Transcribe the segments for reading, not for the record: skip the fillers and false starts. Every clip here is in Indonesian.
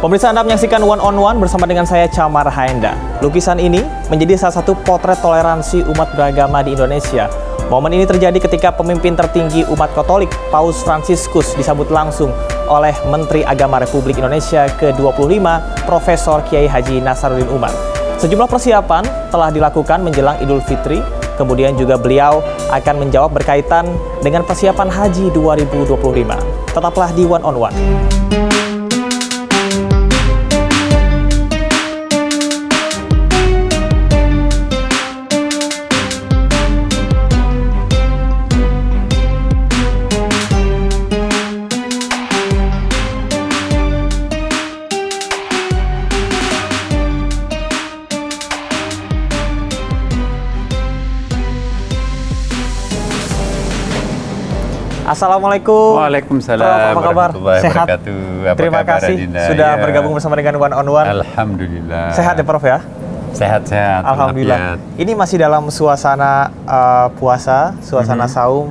Pemirsa, Anda menyaksikan One on One bersama dengan saya Camar Haenda. Lukisan ini menjadi salah satu potret toleransi umat beragama di Indonesia. Momen ini terjadi ketika pemimpin tertinggi umat Katolik, Paus Fransiskus, disambut langsung oleh Menteri Agama Republik Indonesia ke-25, Profesor Kiai Haji Nasaruddin Umar. Sejumlah persiapan telah dilakukan menjelang Idul Fitri, kemudian juga beliau akan menjawab berkaitan dengan persiapan Haji 2025. Tetaplah di One on One. Assalamualaikum. Waalaikumsalam. Apa kabar? Sehat. Terima kasih sudah bergabung bersama dengan One on One. Alhamdulillah. Sehat ya Prof ya? Sehat-sehat. Alhamdulillah. Ini masih dalam suasana puasa, suasana saum,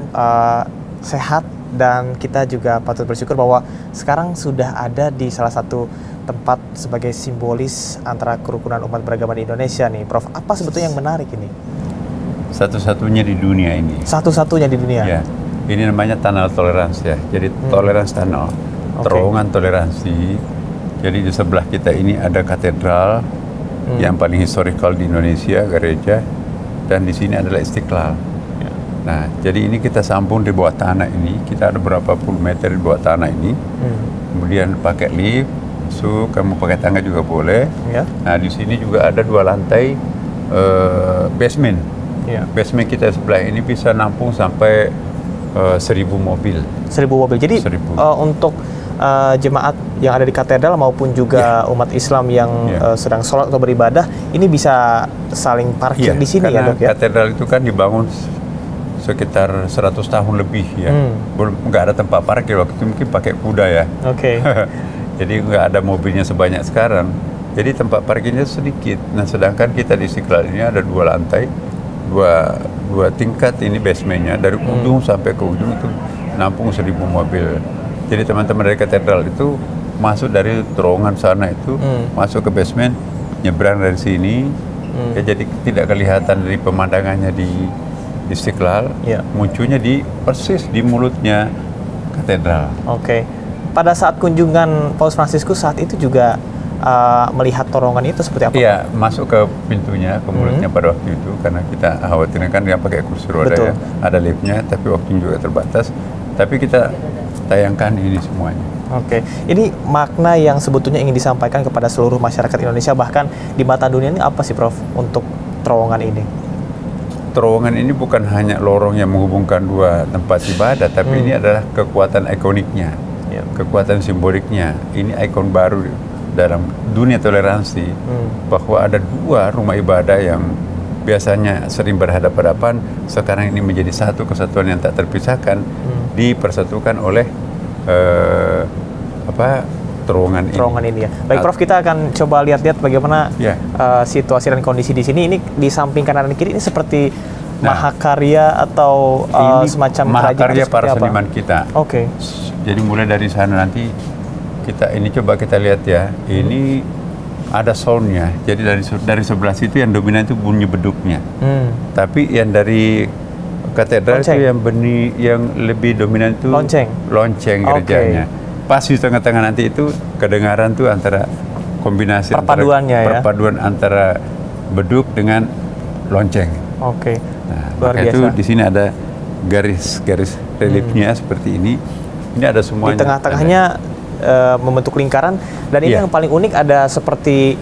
sehat, dan kita juga patut bersyukur bahwa sekarang sudah ada di salah satu tempat sebagai simbolis antara kerukunan umat beragama di Indonesia nih, Prof. Apa sebetulnya yang menarik ini? Satu-satunya di dunia ini. Satu-satunya di dunia. Ya. Ini namanya tunnel toleransi ya. Jadi toleransi tunnel, terowongan toleransi. Jadi di sebelah kita ini ada katedral yang paling historikal di Indonesia, gereja, dan di sini adalah Istiqlal. Ya. Nah, jadi ini kita sambung di bawah tanah ini. Kita ada berapa puluh meter di bawah tanah ini. Kemudian pakai lift, masuk, kamu pakai tangga juga boleh. Ya. Nah, di sini juga ada 2 lantai basement. Ya. Basement kita sebelah ini bisa nampung sampai 1.000 mobil. 1.000 mobil. Jadi untuk jemaat yang ada di katedral maupun juga umat Islam yang sedang sholat atau beribadah, ini bisa saling parkir di sini ya dok ya? Katedral itu kan dibangun sekitar 100 tahun lebih ya. Belum, nggak ada tempat parkir waktu itu, mungkin pakai kuda ya. Oke. Jadi nggak ada mobilnya sebanyak sekarang. Jadi tempat parkirnya sedikit. Nah, sedangkan kita di Istiqlal ini ada 2 lantai, dua tingkat ini basementnya, dari ujung sampai ke ujung itu nampung 1.000 mobil. Jadi teman-teman dari katedral itu masuk dari terowongan sana itu, masuk ke basement, nyebrang dari sini, ya, jadi tidak kelihatan dari pemandangannya di Istiqlal, munculnya di persis di mulutnya katedral. Oke. Pada saat kunjungan Paus Fransiskus saat itu juga melihat terowongan itu seperti apa? Iya, masuk ke pintunya, ke mulutnya pada waktu itu, karena kita khawatirnya kan dia pakai kursi roda ya, ada liftnya, tapi waktunya juga terbatas. Tapi kita tayangkan ini semuanya. Oke, ini makna yang sebetulnya ingin disampaikan kepada seluruh masyarakat Indonesia, bahkan di mata dunia ini apa sih Prof untuk terowongan ini? Terowongan ini bukan hanya lorong yang menghubungkan 2 tempat ibadah, tapi ini adalah kekuatan ikoniknya, kekuatan simboliknya. Ini ikon baru dalam dunia toleransi, bahwa ada 2 rumah ibadah yang biasanya sering berhadapan-hadapan, sekarang ini menjadi satu kesatuan yang tak terpisahkan, dipersatukan oleh terowongan ini ya. Baik Prof, kita akan coba lihat-lihat bagaimana situasi dan kondisi di sini. Ini di samping kanan dan kiri ini seperti mahakarya atau semacam mahakarya para seniman kita. Oke. Jadi mulai dari sana nanti ini coba kita lihat ya, ini ada soundnya. Jadi dari sebelah situ yang dominan itu bunyi beduknya. Tapi yang dari katedral itu yang lebih dominan itu lonceng gerejanya. Pas di tengah-tengah nanti itu kedengaran tuh antara kombinasi perpaduan antara beduk dengan lonceng. Oke. Nah, maka itu di sini ada garis-garis reliefnya seperti ini. Ini ada semuanya. Di tengah-tengahnya membentuk lingkaran, dan ini yang paling unik ada seperti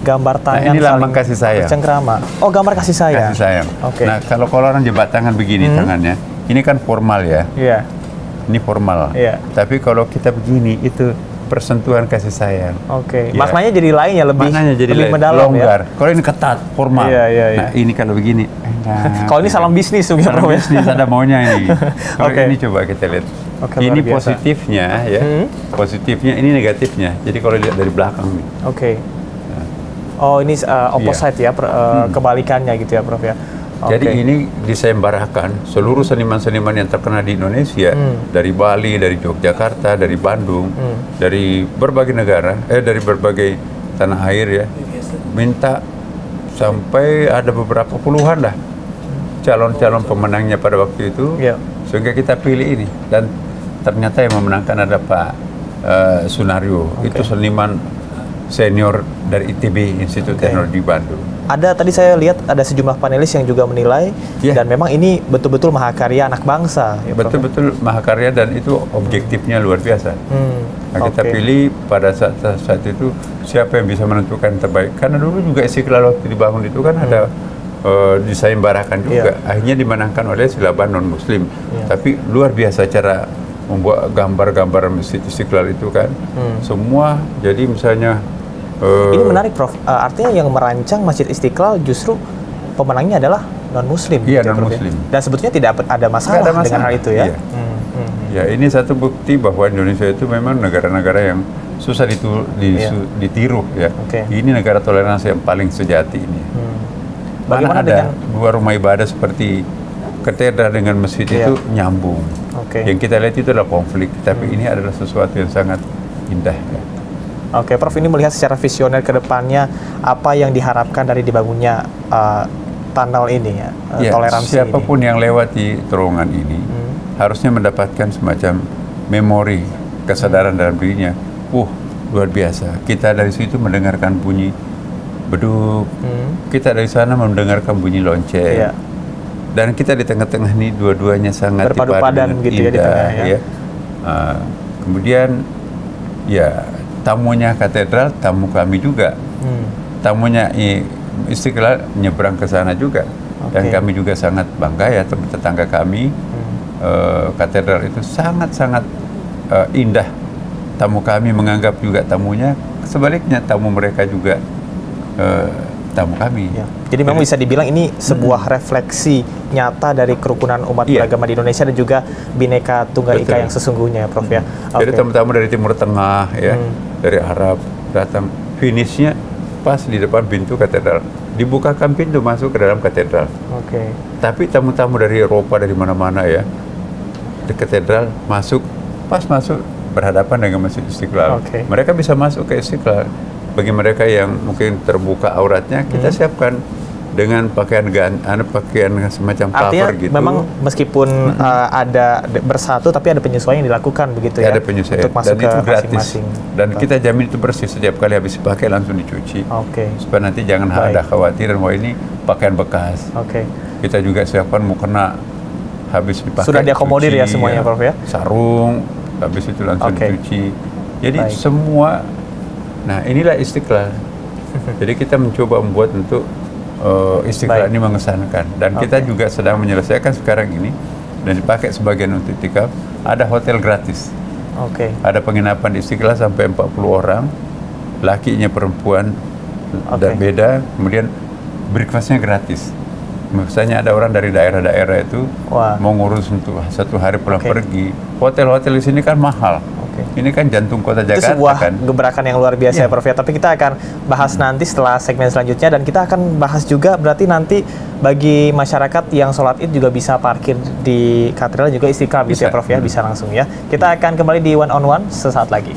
gambar tangan. Ini lambang kasih sayang. Cengkrama. Oh, gambar kasih sayang. Kasih sayang. Nah, kalau orang jebat tangan begini tangannya, ini kan formal ya. Iya. Ini formal. Iya. Tapi kalau kita begini itu persentuhan kasih sayang. Oke. Maknanya jadi lain ya, lebih mendalam, longgar. Kalau ini ketat, formal. Nah, ini kalau begini. Kalau ini salam bisnis mungkin. Salam bisnis ada maunya ini. Kalau ini coba kita lihat. Ini positifnya ya, positifnya, ini negatifnya. Jadi kalau lihat dari belakang nih. Oh, ini opposite ya, kebalikannya gitu ya Prof ya. Jadi ini disembarakan seluruh seniman-seniman yang terkenal di Indonesia, dari Bali, dari Yogyakarta, dari Bandung, dari berbagai negara, dari berbagai tanah air ya, minta sampai ada beberapa puluhan lah calon-calon pemenangnya pada waktu itu, sehingga kita pilih ini. Dan ternyata yang memenangkan ada Pak Sunario, itu seniman senior dari ITB, Institut Teknologi Bandung. Ada tadi saya lihat ada sejumlah panelis yang juga menilai dan memang ini betul-betul mahakarya anak bangsa. Ya, betul-betul mahakarya dan itu objektifnya luar biasa. Nah, kita pilih pada saat itu siapa yang bisa menentukan yang terbaik. Karena dulu juga Istiqlal waktu dibangun itu kan ada disembarakan juga. Akhirnya dimenangkan oleh Silaban non-Muslim. Tapi luar biasa cara membuat gambar-gambar Masjid Istiqlal itu kan. Semua jadi misalnya ini menarik, Prof. Artinya yang merancang Masjid Istiqlal justru pemenangnya adalah non-Muslim. Iya, non-Muslim. Dan sebetulnya tidak ada masalah dengan hal itu ya. Iya. Ya, ini satu bukti bahwa Indonesia itu memang negara-negara yang susah ditiru ya. Ini negara toleransi yang paling sejati ini. Bagaimana ada dua rumah ibadah seperti katedral dengan masjid itu nyambung. Yang kita lihat itu adalah konflik, tapi ini adalah sesuatu yang sangat indah. Ya. Oke, Prof, ini melihat secara visioner ke depannya apa yang diharapkan dari dibangunnya tunnel ini ya, toleransi siapapun yang lewat di terowongan ini harusnya mendapatkan semacam memori, kesadaran dalam dirinya. Luar biasa. Kita dari situ mendengarkan bunyi beduk, kita dari sana mendengarkan bunyi lonceng. Dan kita di tengah-tengah ini dua-duanya sangat berpadu padan gitu ya di tengah ya. Kemudian tamunya katedral, tamu kami juga. Tamunya Istiqlal nyebrang ke sana juga. Dan kami juga sangat bangga ya, tetangga kami katedral itu sangat-sangat indah. Tamu kami menganggap juga tamunya, sebaliknya tamu mereka juga tamu kami. Jadi memang bisa dibilang ini sebuah refleksi nyata dari kerukunan umat beragama di Indonesia dan juga Bhinneka Tunggal Ika yang sesungguhnya, Prof ya. Jadi tamu-tamu dari Timur Tengah ya, dari Arab datang, finishnya pas di depan pintu katedral. Dibukakan pintu masuk ke dalam katedral. Tapi tamu-tamu dari Eropa dari mana-mana ya, di katedral masuk, pas masuk berhadapan dengan Masjid Istiqlal. Mereka bisa masuk ke Istiqlal. Bagi mereka yang mungkin terbuka auratnya, kita siapkan dengan pakaian semacam cover gitu. Memang meskipun ada bersatu, tapi ada penyesuaian yang dilakukan begitu ya. Ada penyesuaian untuk masuk dan itu gratis. Masing-masing. Dan kita jamin itu bersih, setiap kali habis dipakai langsung dicuci. Supaya nanti jangan ada khawatiran bahwa ini pakaian bekas. Kita juga siapkan mukena habis dipakai. Sudah diakomodir ya semuanya, Prof ya. Sarung habis itu langsung dicuci. Jadi semua. Nah, inilah Istiqlal. Jadi kita mencoba membuat untuk Istiqlal ini mengesankan. Dan kita juga sedang menyelesaikan sekarang ini dan dipakai sebagian untuk itikaf. Ada hotel gratis. Ada penginapan di Istiqlal sampai 40 orang. Lakinya perempuan dan beda. Kemudian breakfastnya gratis. Misalnya ada orang dari daerah-daerah itu mau ngurus untuk satu hari pulang pergi. Hotel-hotel di sini kan mahal. Ini kan jantung kota Jakarta. Itu sebuah gebrakan yang luar biasa ya, Prof ya. Tapi kita akan bahas nanti setelah segmen selanjutnya, dan kita akan bahas juga berarti nanti bagi masyarakat yang sholat Id juga bisa parkir di katedral juga Istiqlal bisa ya, Prof ya, bisa langsung ya. Kita akan kembali di One on One sesaat lagi.